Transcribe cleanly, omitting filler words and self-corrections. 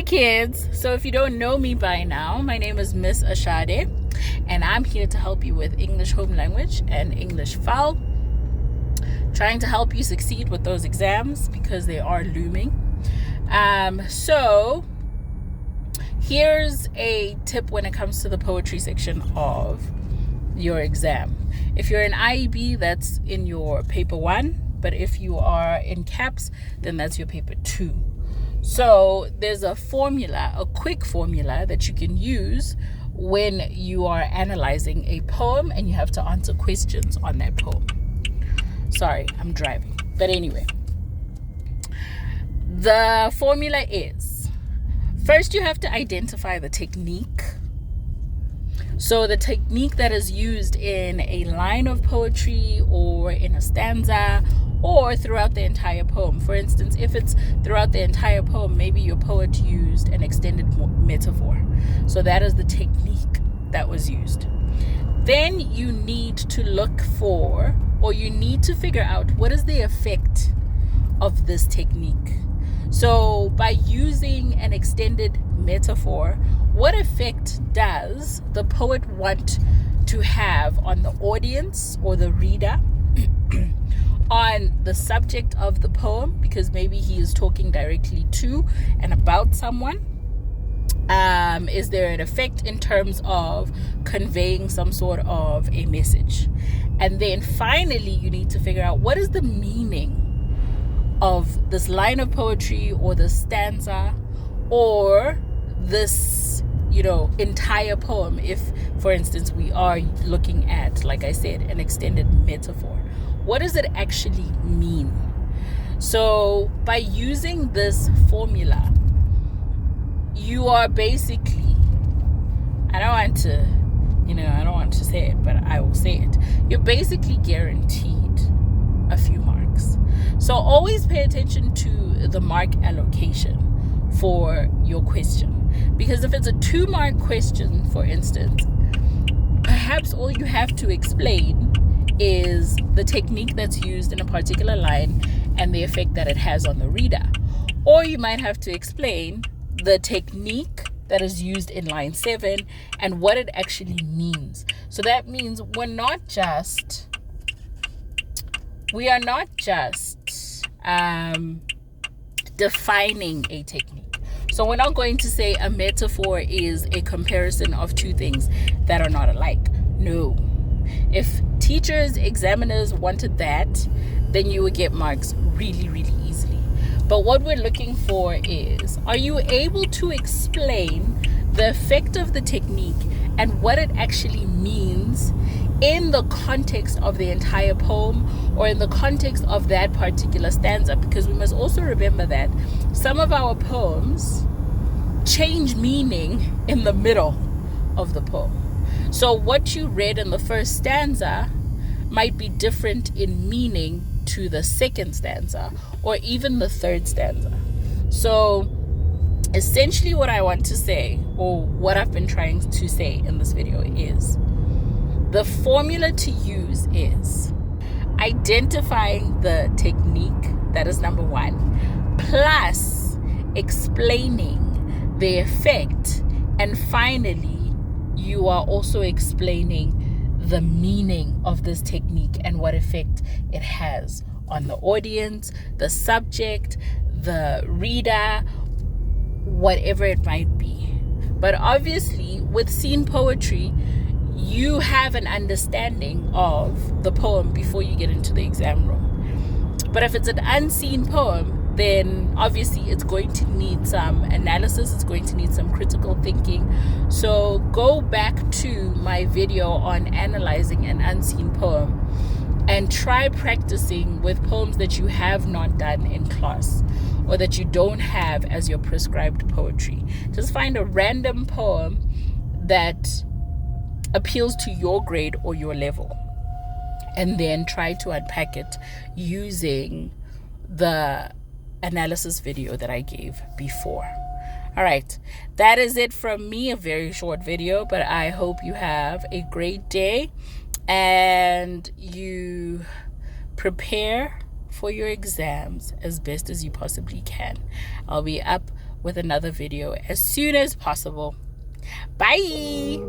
kids. So if you don't know me by now, my name is Miss Ashade, and I'm here to help you with English home language and English FAL, trying to help you succeed with those exams because they are looming. So here's a tip when it comes to the poetry section of your exam. If you're in IEB, that's in your paper 1, but if you are in CAPS, then that's your paper 2. So there's a formula, a quick formula that you can use when you are analyzing a poem and you have to answer questions on that poem. Sorry, I'm driving. But anyway, the formula is, first you have to identify the technique. So the technique that is used in a line of poetry or in a stanza or throughout the entire poem. For instance, if it's throughout the entire poem, maybe your poet used an extended metaphor. So that is the technique that was used. Then you need to look for, or you need to figure out, what is the effect of this technique. So by using an extended metaphor, what effect does the poet want to have on the audience or the reader, on the subject of the poem, because maybe he is talking directly to and about someone? Is there an effect in terms of conveying some sort of a message? And then finally, you need to figure out, what is the meaning of this line of poetry or this stanza or this, entire poem, if, for instance, we are looking at, like I said, an extended metaphor. What does it actually mean? So by using this formula, you are basically, I don't want to say it, but I will say it. You're basically guaranteed a few marks. So always pay attention to the mark allocation for your question. Because if it's a 2-mark question, for instance, perhaps all you have to explain is the technique that's used in a particular line and the effect that it has on the reader. Or you might have to explain the technique that is used in line 7 and what it actually means. So that means we are not just defining a technique. So we're not going to say a metaphor is a comparison of two things that are not alike. No. If teachers, examiners wanted that, then you would get marks really, really easily. But what we're looking for is, are you able to explain the effect of the technique and what it actually means in the context of the entire poem or in the context of that particular stanza? Because we must also remember that some of our poems change meaning in the middle of the poem. So what you read in the first stanza might be different in meaning to the second stanza or even the third stanza. So essentially what I want to say, or what I've been trying to say in this video, is the formula to use is identifying the technique, that is number 1, plus explaining the effect, and finally you are also explaining the meaning of this technique and what effect it has on the audience, the subject, the reader, whatever it might be. But obviously with scene poetry, you have an understanding of the poem before you get into the exam room. But if it's an unseen poem, then obviously it's going to need some analysis, it's going to need some critical thinking. So go back to my video on analyzing an unseen poem and try practicing with poems that you have not done in class or that you don't have as your prescribed poetry. Just find a random poem that appeals to your grade or your level, and then try to unpack it using the analysis video that I gave before. All right, that is it from me. A very short video, but I hope you have a great day and you prepare for your exams as best as you possibly can. I'll be up with another video as soon as possible. Bye.